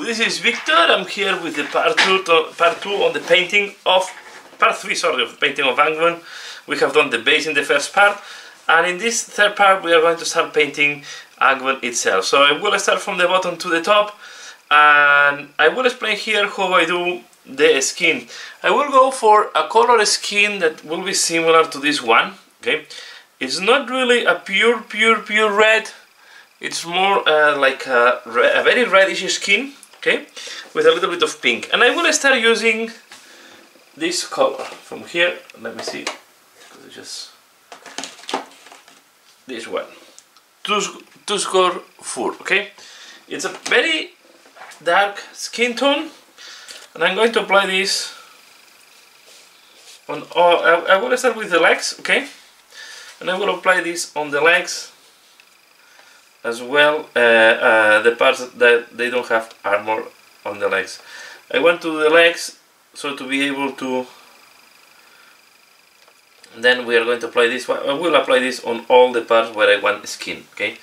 this is Victor. I'm here with the part two on the painting of part 3, sorry, of the painting of Angron. We have done the base in the first part, and in this third part we are going to start painting Angron itself. So I will start from the bottom to the top, and I will explain here how I do the skin. I will go for a color skin that will be similar to this one. Okay, it's not really a pure red. It's more like a very reddish skin, okay, with a little bit of pink. And I will start using this color from here. Let me see, it's just this one, Tusgor Fur. Okay, it's a very dark skin tone, and I'm going to apply this on all. I will start with the legs, okay, and I will apply this on the legs as well, the parts that they don't have armor on the legs. I want to do the legs so to be able to, then we are going to apply this one. I will apply this on all the parts where I want skin. Okay,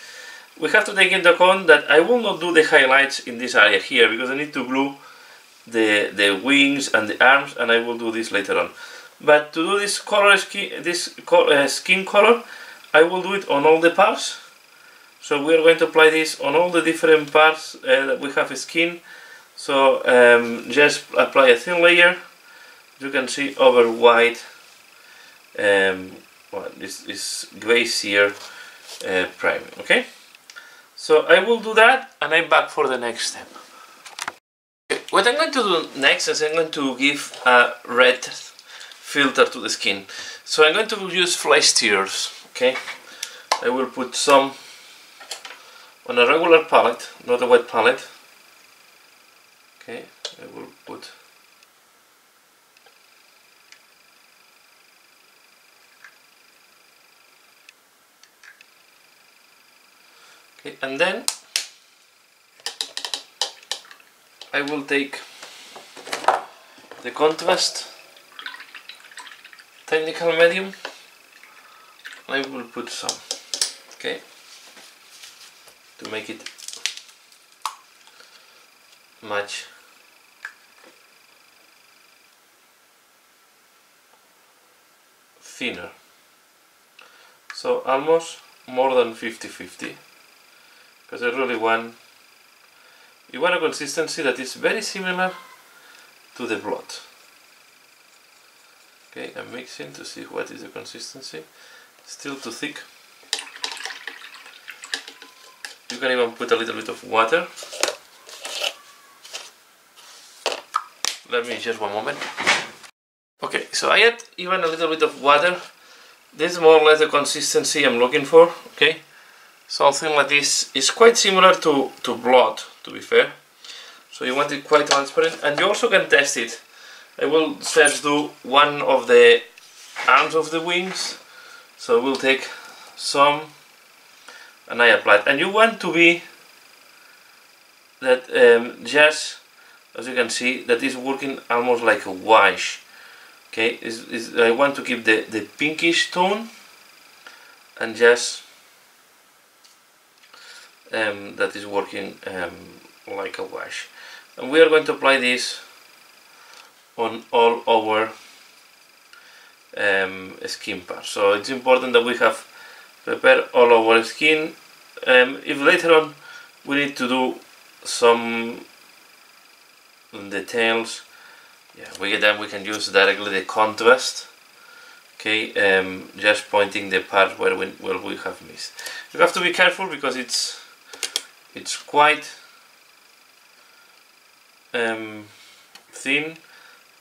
we have to take into account that I will not do the highlights in this area here because I need to glue the wings and the arms, and I will do this later on. But to do this color skin color, I will do it on all the parts. So we are going to apply this on all the different parts that we have skin. So just apply a thin layer, you can see, over white, this glacier priming. Okay, so I will do that, and I'm back for the next step. Okay. What I'm going to do next is I'm going to give a red filter to the skin. So I'm going to use flesh tears. Okay, I will put some on a regular palette, not a wet palette. Okay, I will put and then I will take the contrast technical medium, and I will put some, okay, to make it much thinner, so almost more than 50-50, because I really want, you want a consistency that is very similar to the blood. Okay, I'm mixing to see what is the consistency. Still too thick. You can even put a little bit of water. Let me just one moment. Okay, so I add even a little bit of water. This is more or less the consistency I'm looking for. Okay, something like this is quite similar to blood, to be fair. So you want it quite transparent, and you also can test it. I will first do one of the arms of the wings. So we'll take some, and I apply it. And you want to be that just, as you can see, that is working almost like a wash. Okay, I want to keep the pinkish tone, and just that is working like a wash. And we are going to apply this on all our skin parts. So it's important that we have prepared all our skin. If later on we need to do some details, yeah, we can use directly the contrast. Okay, just pointing the part where we have missed. You have to be careful because it's quite thin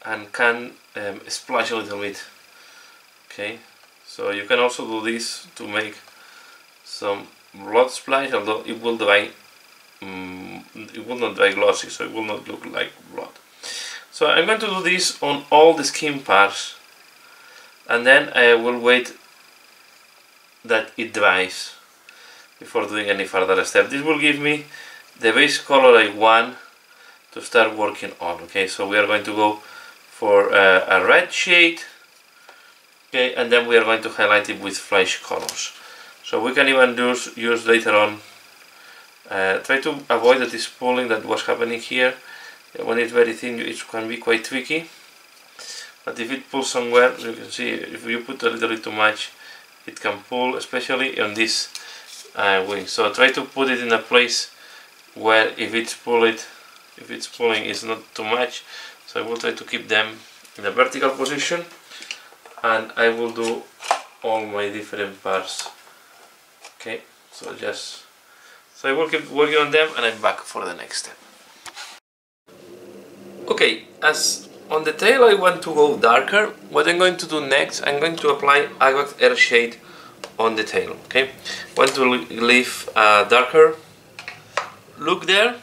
and can splash a little bit. Okay, so you can also do this to make some blood splash, although it will dry. It will not dry glossy, so it will not look like blood. So I'm going to do this on all the skin parts, and then I will wait that it dries before doing any further step. This will give me the base color I want to start working on. Okay, so we are going to go for a red shade. Okay, and then we are going to highlight it with flesh colors. So we can even use later on Try to avoid this pulling that was happening here. When it's very thin, it can be quite tricky. But if it pulls somewhere, you can see if you put a little bit too much, it can pull, especially on this wing. So try to put it in a place where if it's pulling, it's not too much. So I will try to keep them in a vertical position, and I will do all my different parts. Okay, so I will keep working on them, and I'm back for the next step. Okay, as on the tail I want to go darker, what I'm going to do next, I'm going to apply Aqueous Air Shade on the tail. Okay, want to leave a darker look there,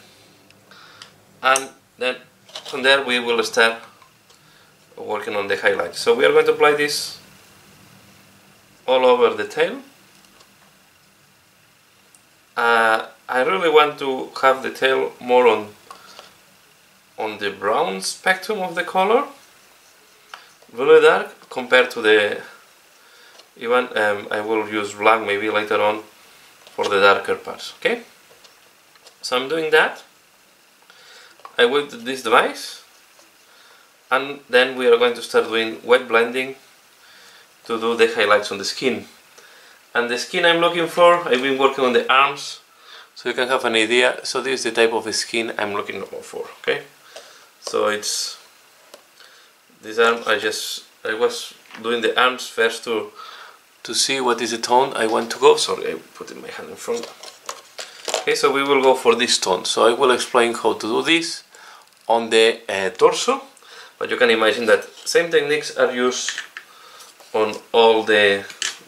and then from there we will start working on the highlights. So we are going to apply this all over the tail. I really want to have the tail more on the brown spectrum of the color, really dark, compared to the even I will use black maybe later on for the darker parts. Okay, so I'm doing that. I wait this device, and then we are going to start doing wet blending to do the highlights on the skin. And the skin I'm looking for, I've been working on the arms, so you can have an idea. So this is the type of skin I'm looking for. Okay, so it's this arm. I was doing the arms first to see what is the tone I want to go. Sorry, I put my hand in front. Okay, so we will go for this tone. So I will explain how to do this on the torso, but you can imagine that same techniques are used on all the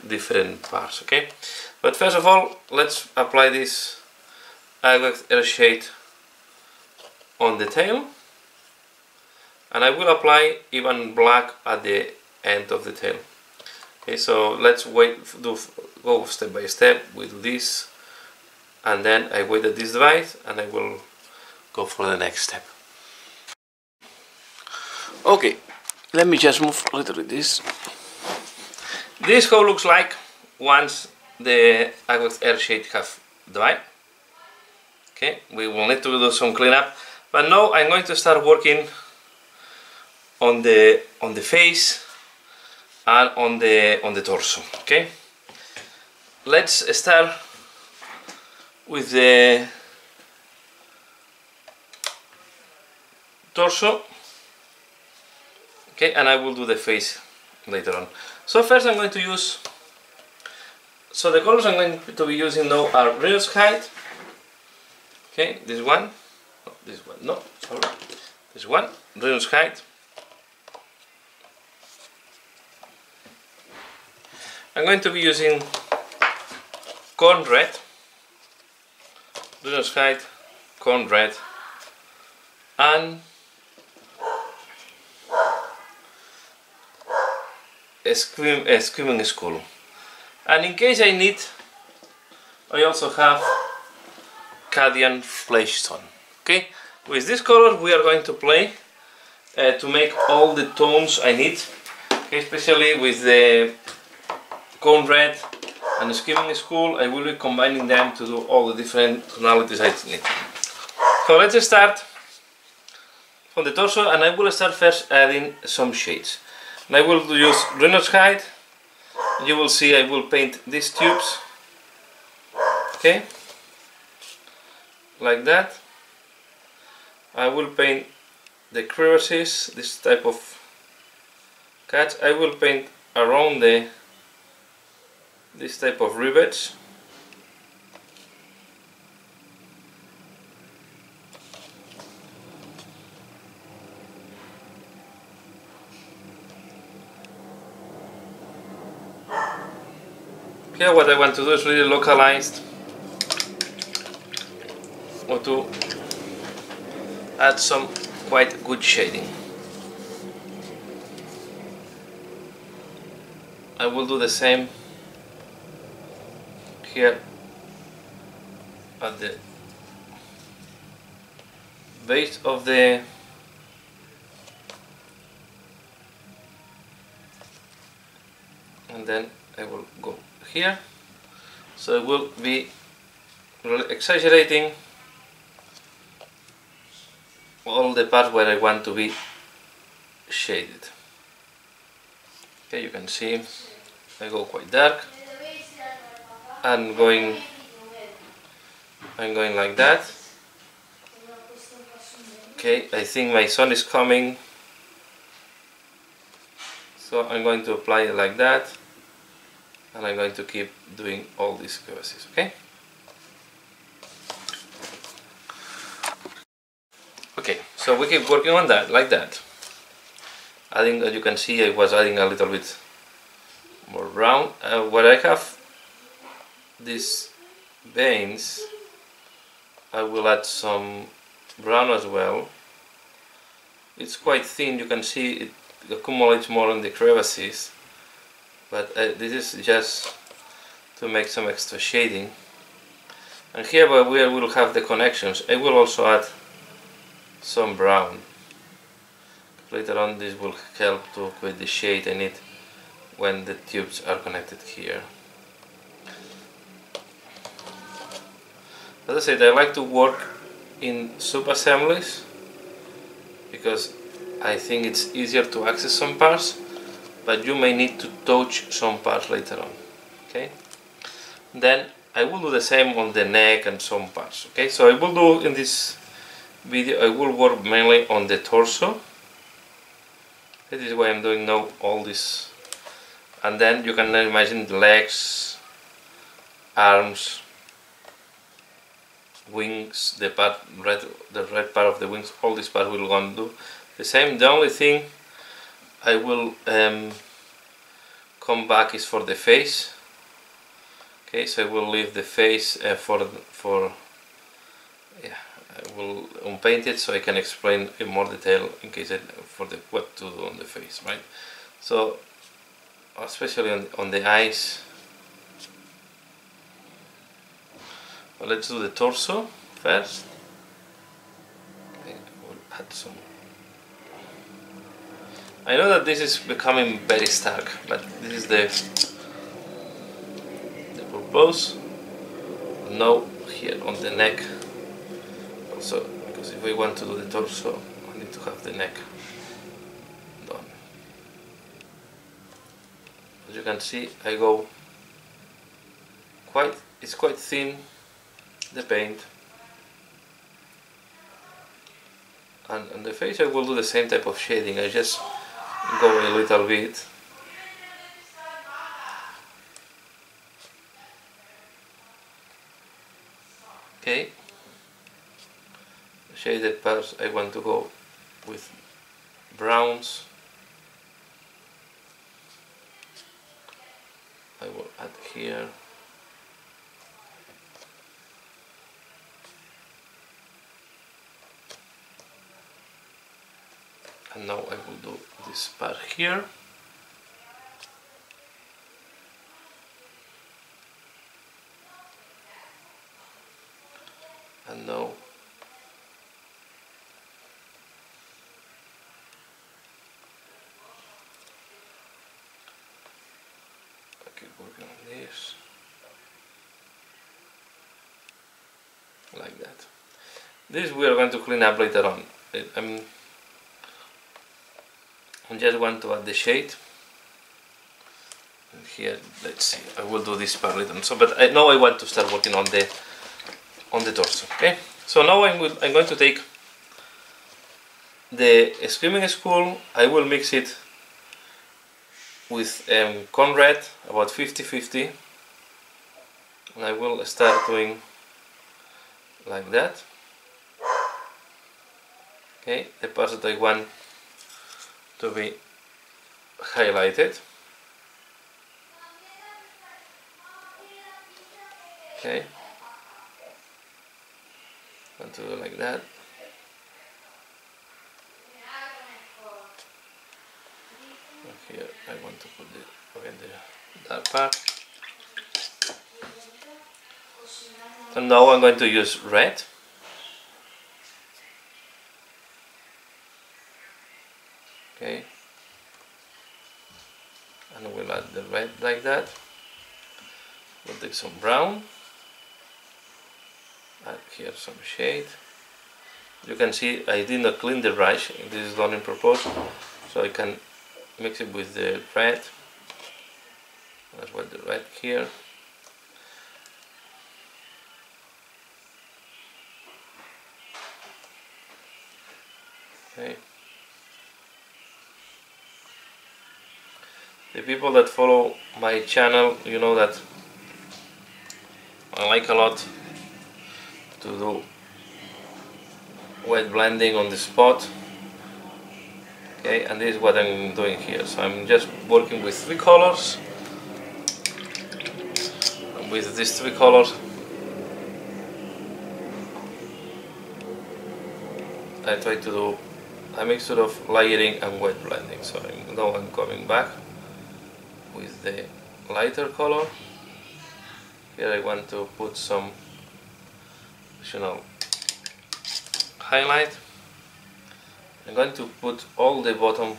different parts. Okay, but first of all, let's apply this Aqueous Air Shade on the tail, and I will apply even black at the end of the tail. Okay, so let's go step by step with this, and then I wait at this device and I will go for the next step. Okay, let me just move a little bit this. This is how it looks like once the Aqueous Air Shade have dried. Okay, we will need to do some cleanup, but now I'm going to start working on the face and on the torso. Okay, let's start with the torso. Okay, and I will do the face later on. So first I'm going to use, so the colors I'm going to be using now are Reynolds Height. Okay, this one, this one, Reynolds Height. I'm going to be using Corn Red, Reynolds Height, Corn Red, and Screaming Skull. And in case I need, I also have Cadian Fleshstone. Okay, with this color we are going to play to make all the tones I need. Okay, especially with the Corn Red and the Screaming Skull, I will be combining them to do all the different tonalities I need. So let's start from the torso, and I will start first adding some shades. And I will use Reynolds Height. You will see I will paint these tubes. Okay, like that. I will paint the crevices, this type of cuts. I will paint around this type of rivets. Here what I want to do is really localized, or to add some quite good shading. I will do the same here at the base of the and then I will go here, so it will be really exaggerating all the parts where I want to be shaded. Okay, you can see I go quite dark and I'm going like that. Okay, I think my sun is coming, so I'm going to apply it like that, and I'm going to keep doing all these crevices. Okay. Okay, so we keep working on that like that. Adding, as you can see, I was adding a little bit more brown. Where I have these veins, I will add some brown as well. It's quite thin, you can see it accumulates more on the crevices, but this is just to make some extra shading. And here where we will have the connections, I will also add some brown. Later on this will help to create the shade I need when the tubes are connected here. As I said, I like to work in sub-assemblies because I think it's easier to access some parts, but you may need to touch some parts later on. Okay. Then I will do the same on the neck and some parts. Okay, so I will do in this video, I will work mainly on the torso. This is why I'm doing now all this, and then you can imagine the legs, arms, wings, the red part of the wings, all this part we're going to do the same. The only thing I will come back is for the face. Okay, so I will leave the face yeah, I will unpaint it so I can explain in more detail in case for the what to do on the face, right? So especially on the eyes. Well, let's do the torso first. Okay, we'll add some. I know that this is becoming very stark, but this is the purpose. Now here on the neck also, because if we want to do the torso, I need to have the neck done. As you can see, I go it's quite thin, the paint, and on the face I will do the same type of shading. I just go a little bit. Okay, the shaded parts I want to go with browns. I will add here. And now I will do this part here. And now I keep working on this like that. This we are going to clean up later on. I just want to add the shade. And here, let's see. I will do this part later on. So, but now I want to start working on the torso. Okay. So now I'm going to take the Screaming Skull. I will mix it with corn red, about 50-50, and I will start doing like that. Okay, the parts that I want to be highlighted. Okay, want to do like that. And here I want to put the dark part. And now I'm going to use red. Okay, and we'll add the red like that. We'll take some brown. Add here some shade. You can see I did not clean the brush, this is done in purpose, so I can mix it with the red. That's what the red here. Okay. The people that follow my channel, you know that I like a lot to do wet blending on the spot. Okay, and this is what I'm doing here. So I'm just working with 3 colors. And with these 3 colors I try to do a mixture of layering and wet blending. So now I'm coming back with the lighter color. Here I want to put some additional highlight. I'm going to put all the bottom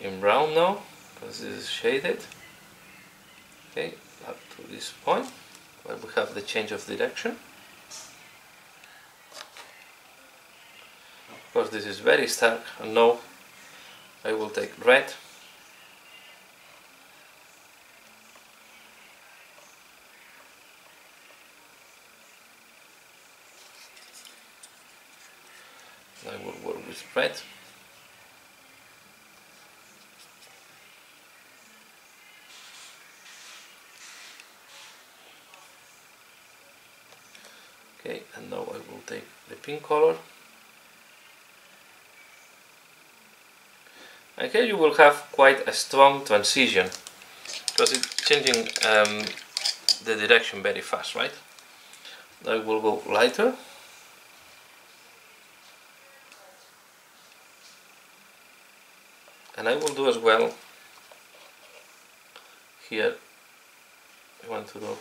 in brown now, because this is shaded. Okay, up to this point where we have the change of direction. Of course this is very stark, and now I will take red. I will work with red. Okay, and now I will take the pink color. And here you will have quite a strong transition, because it's changing the direction very fast, right? I will go lighter. And I will do as well here. I want to do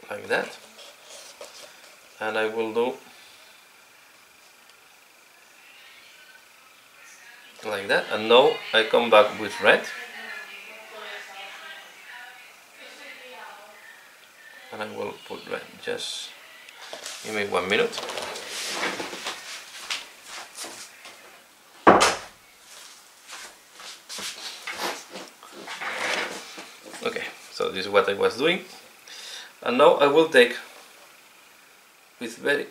like that, and I will do like that, and now I come back with red, and I will put red. Just give me 1 minute. Okay, so this is what I was doing, and now I will take with very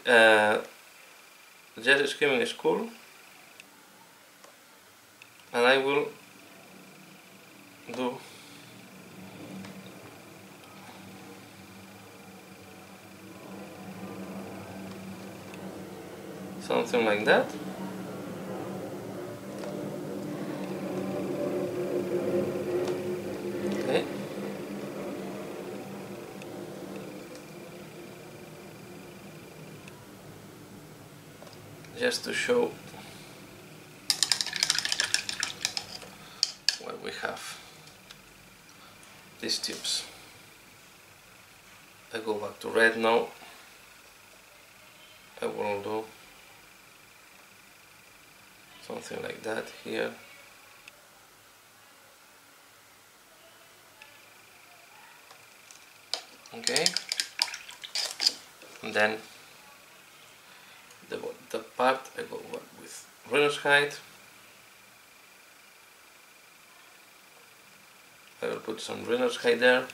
just skimming school, and I will do something like that. Okay. Just to show where we have these tubes. I go back to red now. I will do something like that here. Okay, and then the part I go back with runner's height. I will put some runner's height there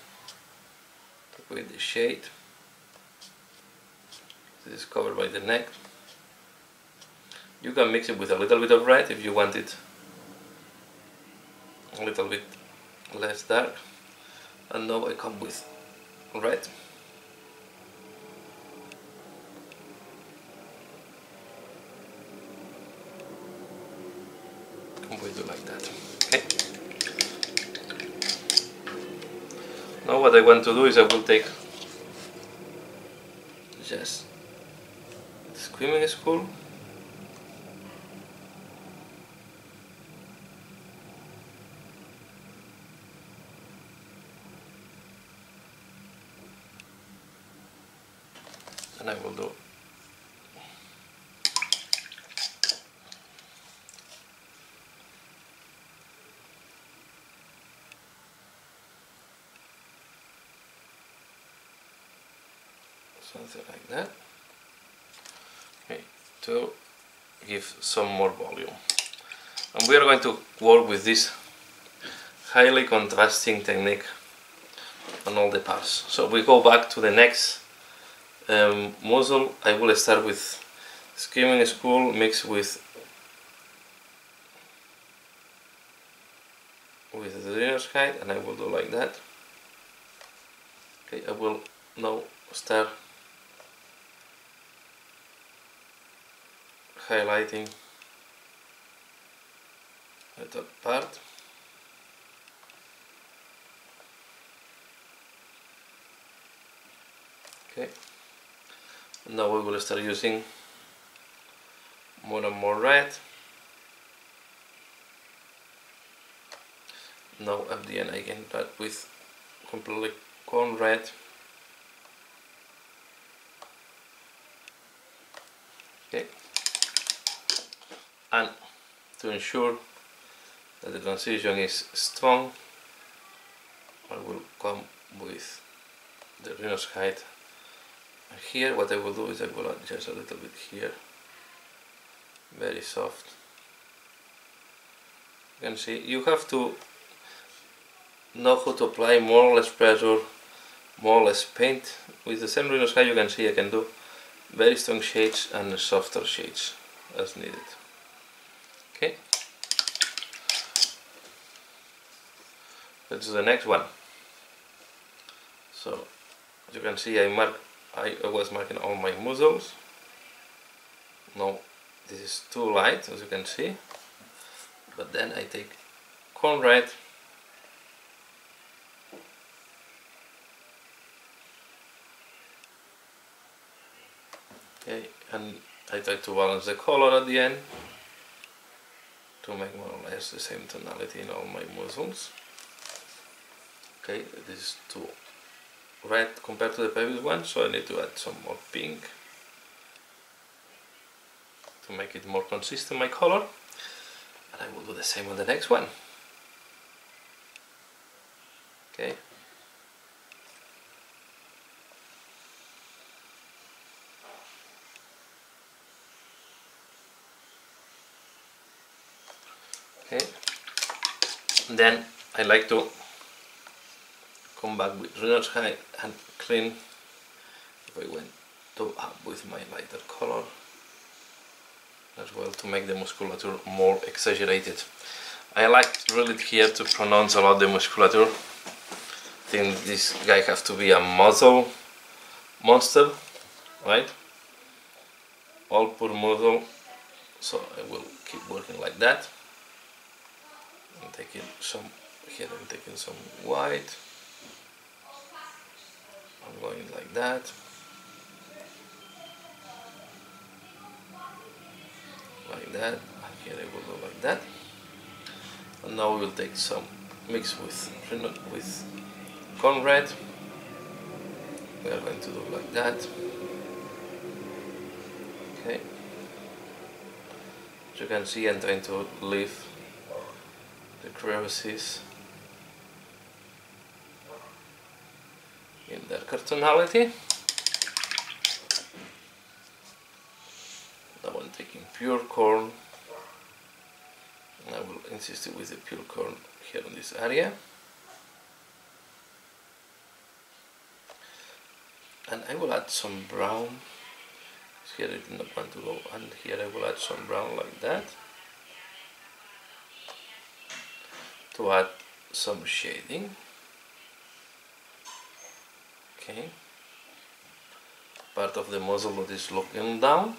to create the shade. This is covered by the neck. You can mix it with a little bit of red if you want it a little bit less dark. And now I come with red. And we do like that. Okay. Now what I want to do is I will take just the swimming school. And I will do something like that. Okay, to give some more volume. And we are going to work with this highly contrasting technique on all the parts. So we go back to the next muzzle. I will start with Skimming School mixed with the dinner's height, and I will do like that. Okay, I will now start highlighting the top part. Okay, now we will start using more and more red. Now at the end I can start with completely corn red. Okay, and to ensure that the transition is strong, I will come with the Rhinos height. And here what I will do is I will add just a little bit here, very soft. You can see you have to know how to apply more or less pressure, more or less paint. With the same Rhinos height you can see I can do very strong shades and softer shades as needed. Okay, let's do the next one. So as you can see I was marking all my muzzles. Now this is too light, as you can see, but then I take corn red okay, and I try to balance the color at the end to make more or less the same tonality in all my muzzles. Okay, this is too red compared to the previous one, so I need to add some more pink to make it more consistent, my color, and I will do the same on the next one. Okay. Okay, then I like to come back with Rhinos height and clean if I went to up with my lighter color as well to make the musculature more exaggerated. I like really here to pronounce a lot the musculature. I think this guy has to be a muscle monster, right? All pure muscle, so I will keep working like that. I'm taking some here, I'm taking some white. I'm going like that. Like that. And here I will go like that. And now we will take some mix with corn red. We are going to do like that. Okay. As you can see, I'm trying to leave the crevices in darker tonality. Now I'm taking pure corn, and I will insist with the pure corn here in this area. And I will add some brown. Here I did not want to go, and here I will add some brown like that to add some shading. Okay. Part of the muzzle that is looking down,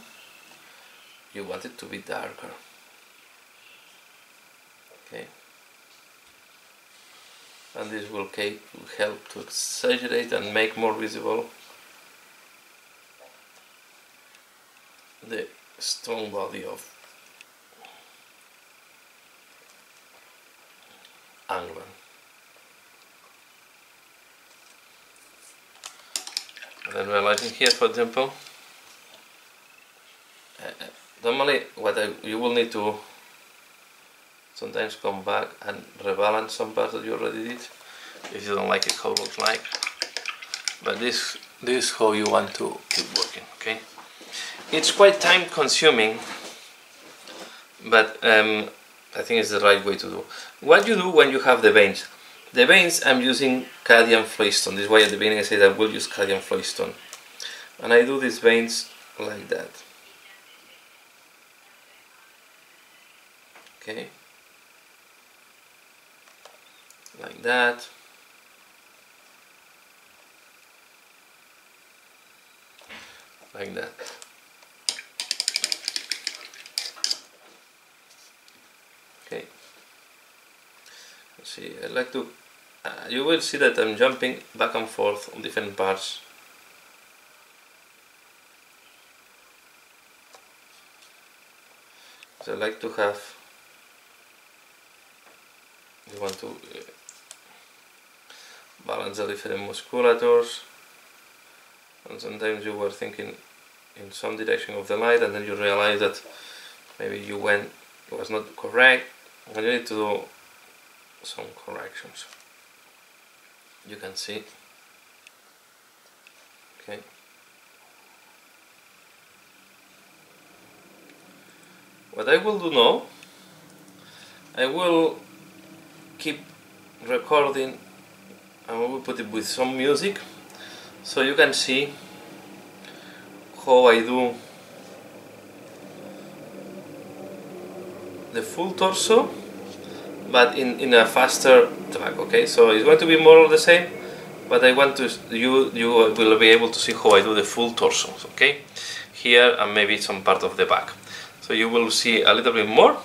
you want it to be darker. Okay. And this will help to exaggerate and make more visible the strong body of Angron. And then realizing here, for example, normally you will need to sometimes come back and rebalance some parts that you already did if you don't like it how it looks like. But this this is how you want to keep working. Okay, it's quite time consuming, but I think it's the right way to do. What you do when you have the veins? The veins, I'm using cadmium flagstone. This is why at the beginning I said I will use cadmium flagstone, and I do these veins like that. Okay, like that. Like that. Okay. Let's see. I like to. You will see that I'm jumping back and forth on different parts. So I like to have. You want to balance the different musculatures, and sometimes you were thinking in some direction of the light, and then you realize that maybe you went, it was not correct, and you need to do some corrections. You can see. Okay. What I will do now, I will keep recording, and I will put it with some music, so you can see how I do the full torso, but in a faster track. Okay, so it's going to be more or the same, but I want to you will be able to see how I do the full torso. Okay, here and maybe some part of the back. So you will see a little bit more,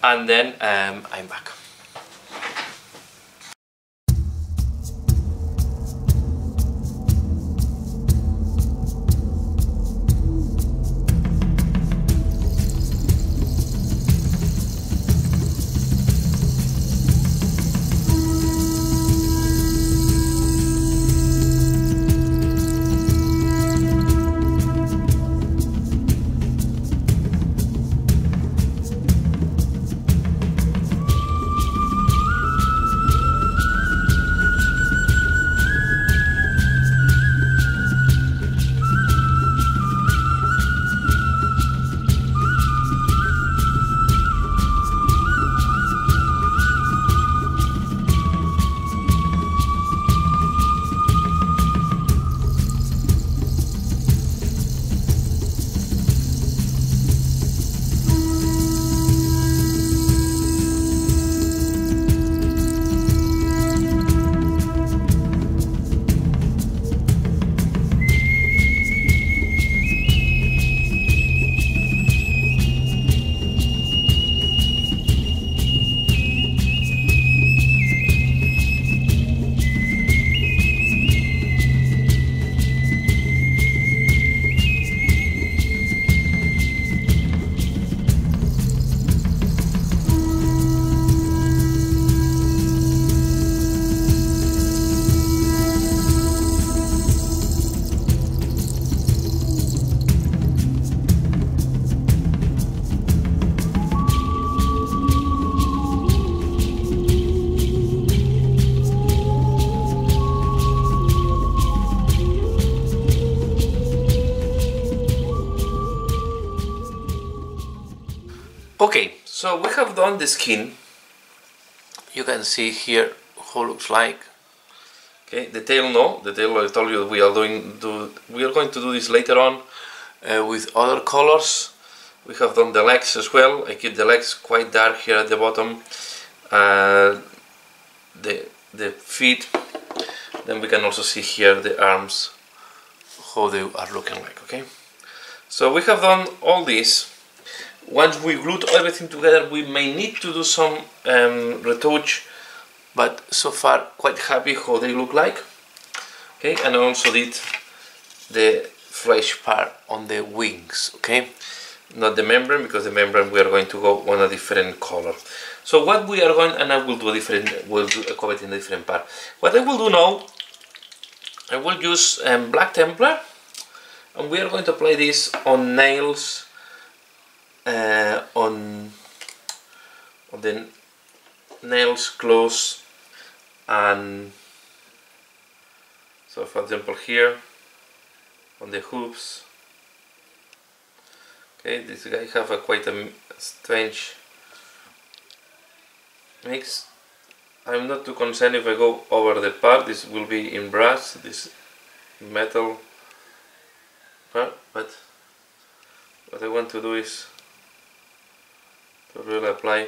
and then I'm back. Okay, so we have done the skin. You can see here how it looks like. Okay, the tail, no, the tail I told you we are going to do this later on with other colors. We have done the legs as well. I keep the legs quite dark here at the bottom. The feet. Then we can also see here the arms, how they are looking like. Okay, so we have done all this. Once we glued everything together, we may need to do some retouch, but so far quite happy how they look like. Okay, and I also did the flesh part on the wings. Okay, not the membrane, because the membrane we are going to go on a different color. So what we are going, and I will do a different, we'll do a cover in a different part. What I will do now, I will use Black Templar, and we are going to apply this on nails. On the nails, claws, and so for example here on the hooves. Okay, this guy have a quite a strange mix. I'm not too concerned if I go over the part. This will be in brass, this metal part, but what I want to do is to really apply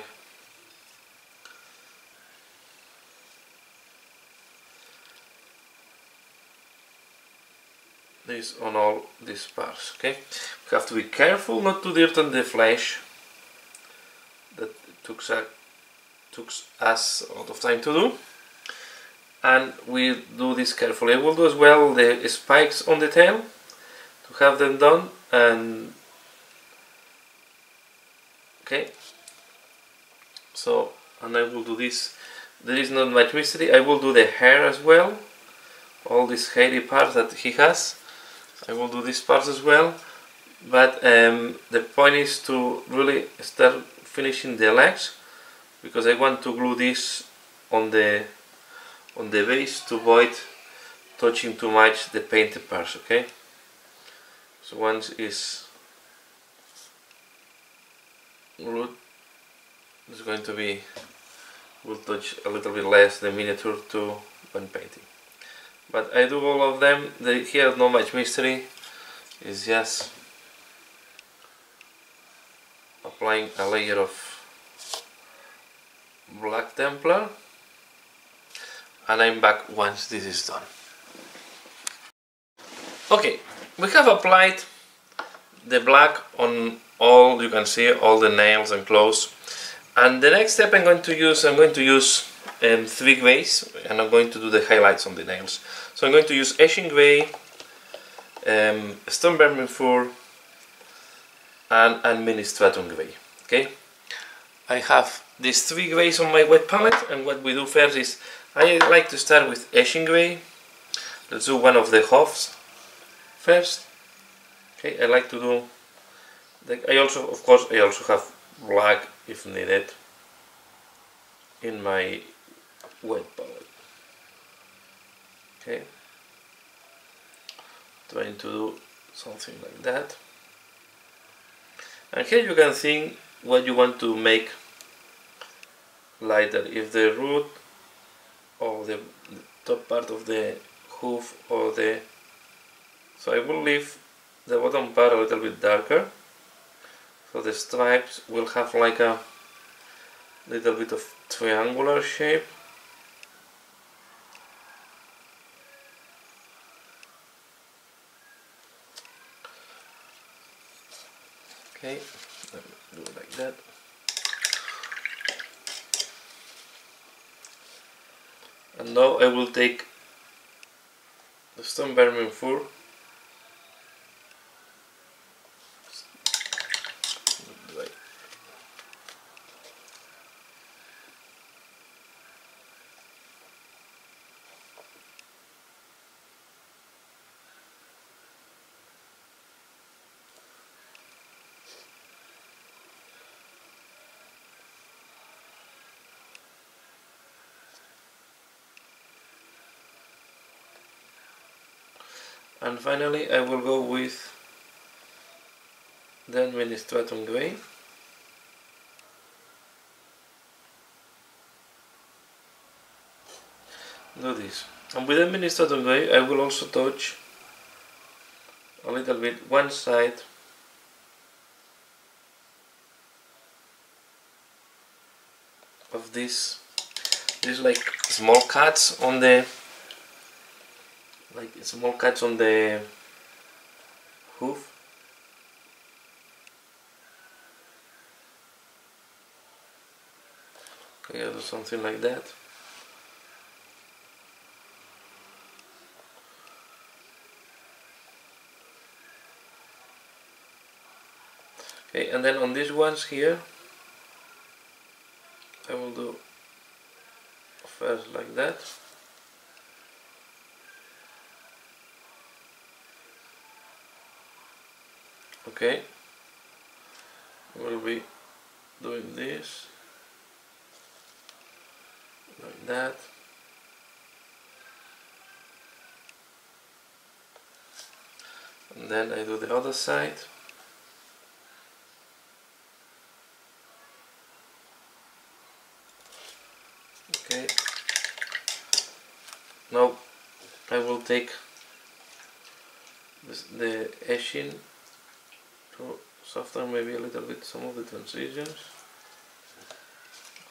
this on all these parts. Okay, we have to be careful not to dirty the flesh. That took us a lot of time to do, and we do this carefully. I will do as well the spikes on the tail to have them done. And okay, so, and I will do this. There is not much mystery. I will do the hair as well, all these hairy parts that he has. I will do these parts as well, but the point is to really start finishing the legs, because I want to glue this on the base to avoid touching too much the painted parts. Okay, so once it's glued, it's going to be, will touch a little bit less the miniature to when painting. But I do all of them. Here not much mystery. It's just applying a layer of black Templar, and I'm back once this is done. Okay, we have applied the black on all, you can see all the nails and claws, and the next step I'm going to use 3 grays, and I'm going to do the highlights on the nails. So I'm going to use Asian Grey, Stone Vermin Fur, and Mini Stratum Grey. Okay, I have these 3 grays on my wet palette, and what we do first is I like to start with Asian Grey. Let's do one of the hooves first. Okay, I like to do. I also, of course, I also have black if needed in my wet palette. Okay, trying to do something like that. And here you can think what you want to make lighter, if the root or the top part of the hoof or the. So I will leave the bottom part a little bit darker, so the stripes will have like a little bit of triangular shape. Okay, let me do it like that. And now I will take the Stone Vermin Fur, and finally I will go with the Mini Stratum Grey. Do this, and with the Mini Stratum Grey I will also touch a little bit one side of this like small cuts on the hoof. Okay, I'll do something like that. Okay, and then on these ones here I will do first like that. Okay, we'll be doing this like that. And then I do the other side. Okay. Now I will take the etching to soften maybe a little bit some of the transitions,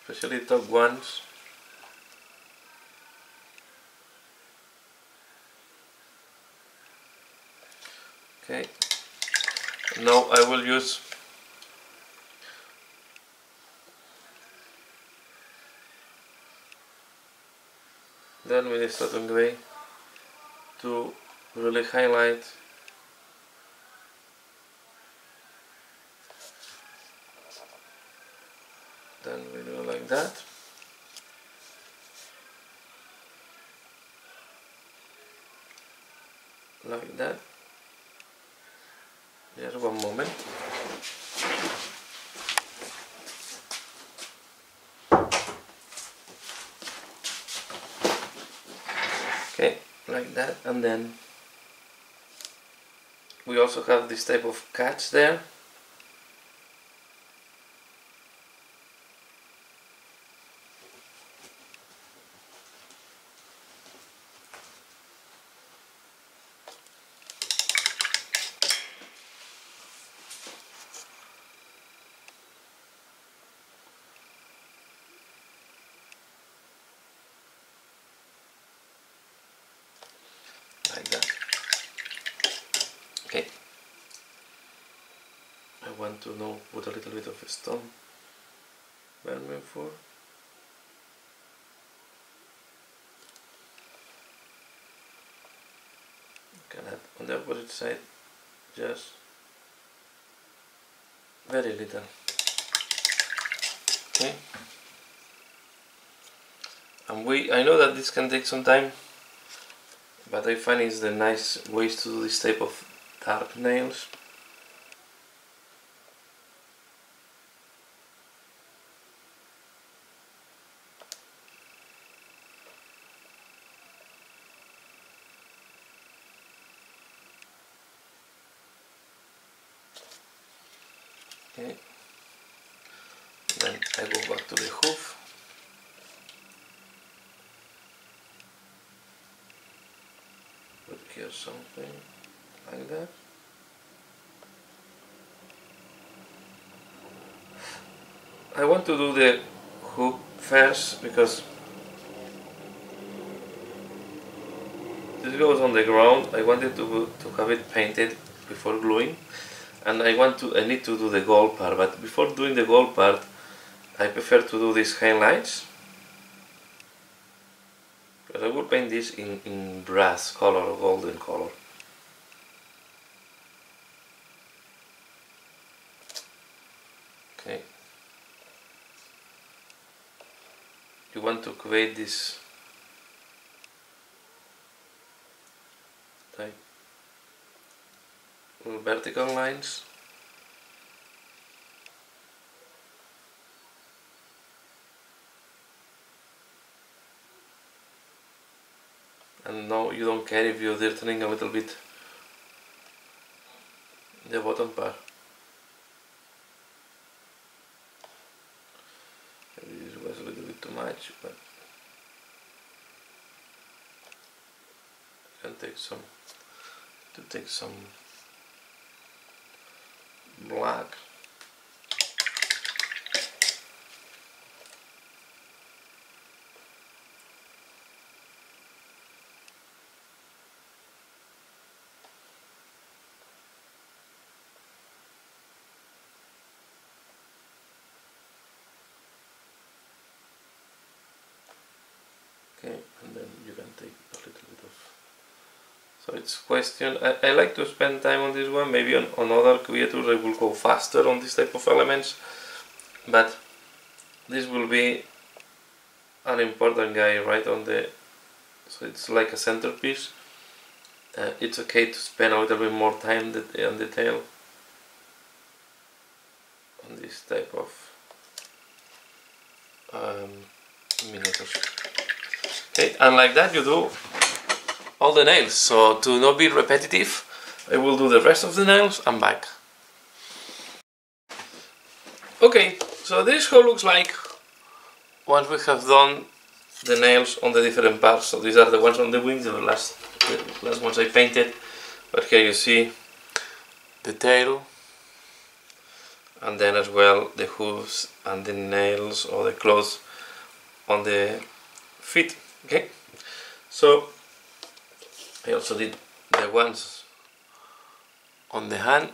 especially top ones. Okay, now I will use then with the satin gray to really highlight then we do like that. Like that. Just one moment. Okay, like that, and then we also have this type of catch there. Like that. Okay. I want to now put a little bit of a stone vermin for. Can add on the opposite side just very little. Okay. And I know that this can take some time, but I find it's the nice ways to do this type of dark nails. Okay. Then I go back to the hoof. Put here something like that. I want to do the hook first because this goes on the ground. I wanted to have it painted before gluing, and I need to do the gold part. But before doing the gold part, I prefer to do these highlights. But I will paint this in brass color or golden color. Okay. You want to create this type of vertical lines. And now you don't care if you're dirtening a little bit the bottom part. Maybe this was a little bit too much, but I can take some black. Okay, and then you can take a little bit of. So it's question. I like to spend time on this one. Maybe on other creators I will go faster on this type of elements, but this will be an important guy right on the. So it's like a centerpiece. It's okay to spend a little bit more time on detail on this type of miniatures. Okay, and like that you do all the nails. So to not be repetitive, I will do the rest of the nails and back. Okay, so this is how it looks like once we have done the nails on the different parts. So these are the ones on the wings, the last ones I painted. But here you see the tail, and then as well the hooves and the nails or the claws on the feet. Okay, so I also did the ones on the hand.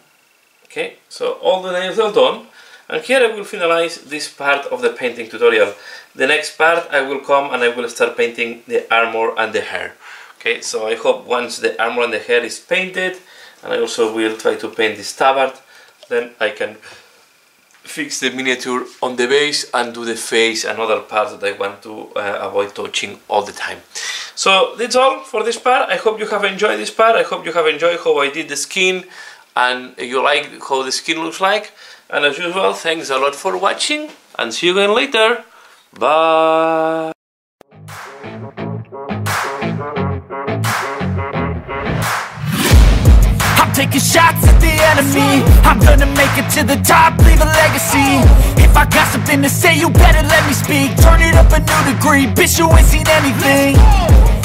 Okay, so all the nails are done, and here I will finalize this part of the painting tutorial. The next part I will come and I will start painting the armor and the hair. Okay, so I hope once the armor and the hair is painted, and I also will try to paint this tabard, then I can fix the miniature on the base and do the face and other parts that I want to avoid touching all the time. So that's all for this part. I hope you have enjoyed this part. I hope you have enjoyed how I did the skin and you like how the skin looks like. And as usual, thanks a lot for watching and see you again later. Bye. I'm taking shots at the enemy. I'm gonna make it to the top, leave a legacy. If I got something to say, you better let me speak. Turn it up a new degree, bitch, you ain't seen anything.